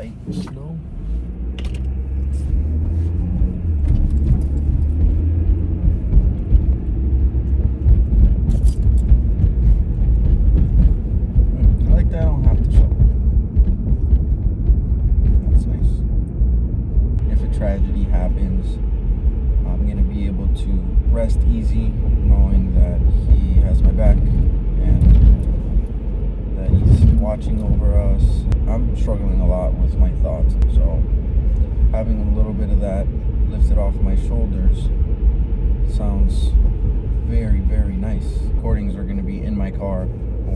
light snow. I like that I don't have to shovel. That's nice. If a tragedy happens, I'm gonna be able to rest easy knowing that he has my back and that he's watching over us. I'm struggling a lot with my thoughts, so having a little bit of that lifted off my shoulders sounds very, very nice. Recordings are going to be in my car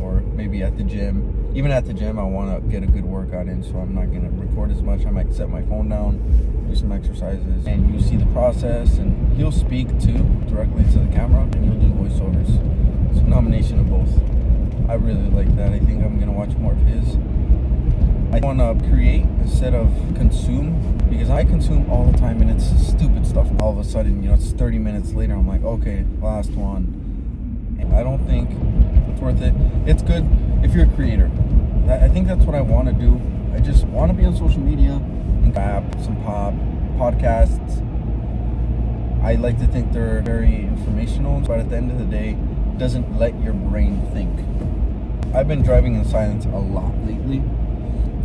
or maybe at the gym. Even at the gym, I want to get a good workout in, so I'm not going to record as much. I might set my phone down, do some exercises, and you see the process, and he'll speak too directly to the camera, and he'll do voiceovers. It's a combination of both. I really like that. I think I'm going to watch more of his. I want to create instead of consume, because I consume all the time and it's stupid stuff. All of a sudden, it's 30 minutes later, I'm like, okay, last one. And I don't think it's worth it. It's good if you're a creator. I think that's what I want to do. I just want to be on social media and rap, some podcasts. I like to think they're very informational, but at the end of the day, it doesn't let your brain think. I've been driving in silence a lot lately.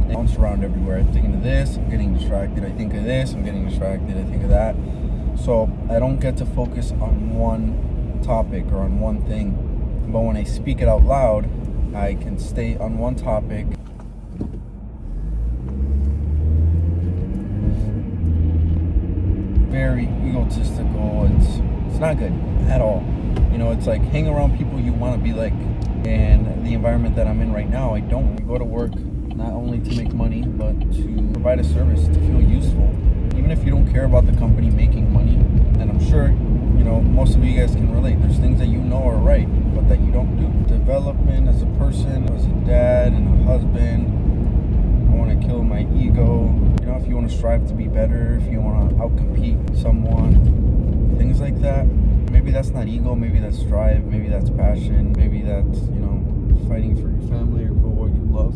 I bounce around everywhere. I'm thinking of this, I'm getting distracted. I think of this, I'm getting distracted. I think of that. So I don't get to focus on one topic or on one thing. But when I speak it out loud, I can stay on one topic. Very egotistical. It's not good at all. It's like hang around people you want to be like. And the environment that I'm in right now, I don't go to work not only to make money, but to provide a service, to feel useful. Even if you don't care about the company making money, and I'm sure, most of you guys can relate. There's things that you know are right, but that you don't do. Development as a person, as a dad and a husband. I want to kill my ego. If you want to strive to be better, if you want to outcompete someone, things like that. Maybe that's not ego, maybe that's drive, maybe that's passion, maybe that's, fighting for your family or for what you love.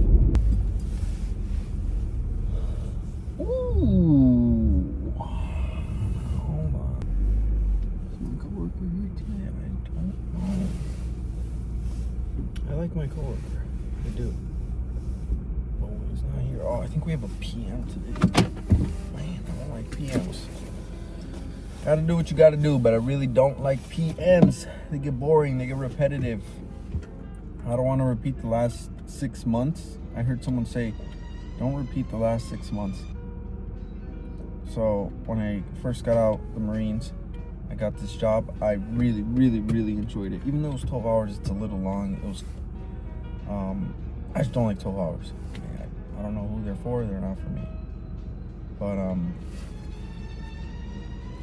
Ooh. Hold on. Is my coworker here today? I don't know. I like my coworker. I do. Oh, he's not here. Oh, I think we have a PM today. Man, I don't like PMs. Gotta do what you gotta do, but I really don't like PMs. They get boring, they get repetitive. I don't want to repeat the last 6 months. I heard someone say, don't repeat the last 6 months. So when I first got out the Marines, I got this job. I really, really, really enjoyed it. Even though it was 12 hours, it's a little long. It was, I just don't like 12 hours. I don't know who they're for. They're not for me. But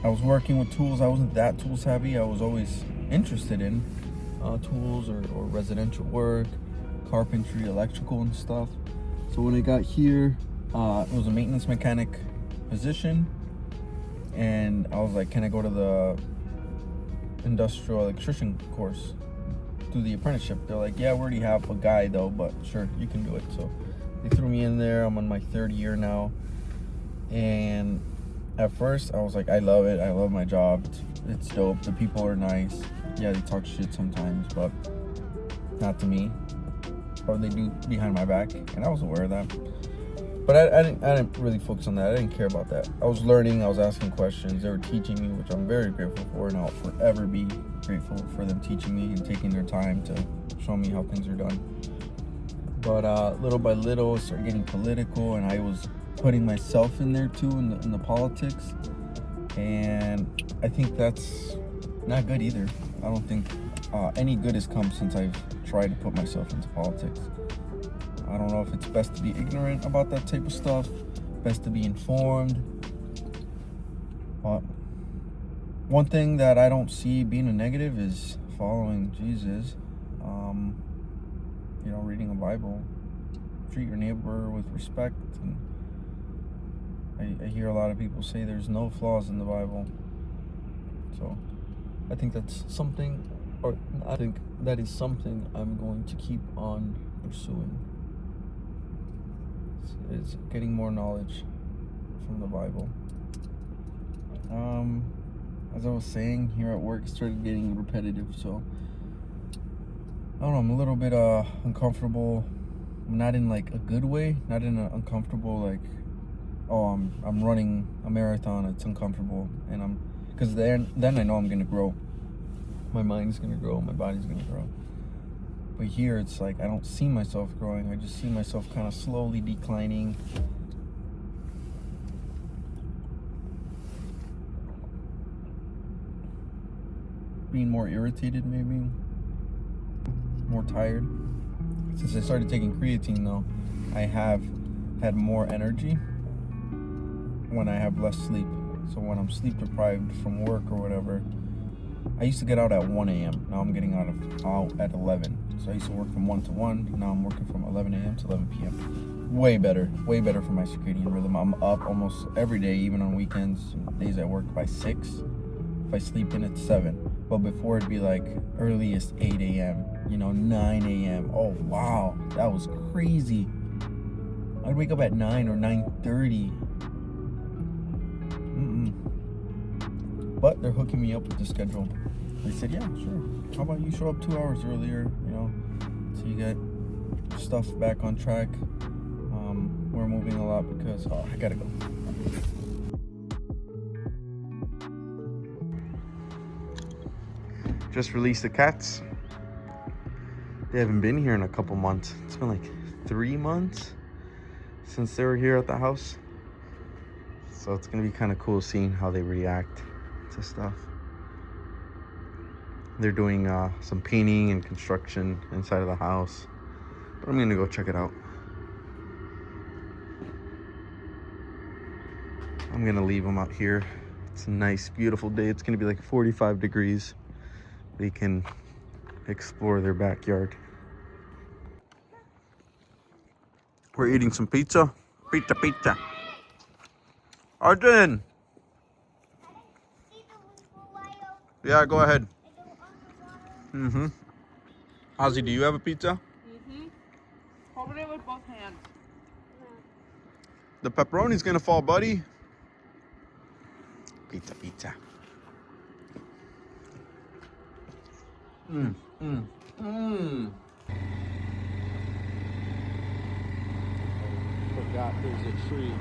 I was working with tools. I wasn't that tool savvy. I was always interested in tools or residential work, carpentry, electrical and stuff. So when I got here, it was a maintenance mechanic position, and I was like, can I go to the industrial electrician course, do the apprenticeship? They're like, yeah, we already have a guy though, but sure, you can do it. So they threw me in there. I'm on my 3rd year now, and at first I was like, I love it. I love my job. It's dope. The people are nice. Yeah, they talk shit sometimes, but not to me. Or they do behind my back, and I was aware of that. But I didn't really focus on that. I didn't care about that. I was learning. I was asking questions. They were teaching me, which I'm very grateful for, and I'll forever be grateful for them teaching me and taking their time to show me how things are done. But little by little, it started getting political, and I was putting myself in there too, in the politics. And I think that's not good either. I don't think any good has come since I've tried to put myself into politics. I don't know if it's best to be ignorant about that type of stuff, best to be informed. But one thing that I don't see being a negative is following Jesus. Reading a Bible. Treat your neighbor with respect. And I hear a lot of people say there's no flaws in the Bible. So I think that's something, or I think that is something I'm going to keep on pursuing. So, is getting more knowledge from the Bible. As I was saying, here at work, it started getting repetitive, so I don't know, I'm a little bit uncomfortable. Not in like a good way, not in an uncomfortable like, oh, I'm running a marathon, it's uncomfortable, and because then I know I'm gonna grow. My mind's gonna grow, my body's gonna grow. But here it's like I don't see myself growing, I just see myself kind of slowly declining. Being more irritated, maybe more tired. Since I started taking creatine though, I have had more energy when I have less sleep. So when I'm sleep deprived from work or whatever, I used to get out at 1 a.m. Now I'm getting out at 11. So I used to work from 1 to 1. Now I'm working from 11 a.m. to 11 p.m. Way better for my circadian rhythm. I'm up almost every day, even on weekends, days I work, by 6. If I sleep in at 7. But before it'd be like earliest 8 a.m., 9 a.m. Oh, wow, that was crazy. I'd wake up at 9 or 9:30. But they're hooking me up with the schedule. They said, yeah, sure. How about you show up 2 hours earlier, so you get stuff back on track. We're moving a lot because, I gotta go. Just released the cats. They haven't been here in a couple months. It's been like 3 months since they were here at the house. So it's gonna be kind of cool seeing how they react to stuff. They're doing some painting and construction inside of the house, but I'm gonna go check it out. I'm gonna leave them out here. It's a nice, beautiful day. It's gonna be like 45 degrees. They can explore their backyard. We're eating some pizza. Pizza. Arjun! Yeah, go ahead. Ozzy, do you have a pizza? Hold it with both hands. The pepperoni's gonna fall, buddy. Pizza. Forgot there's a tree.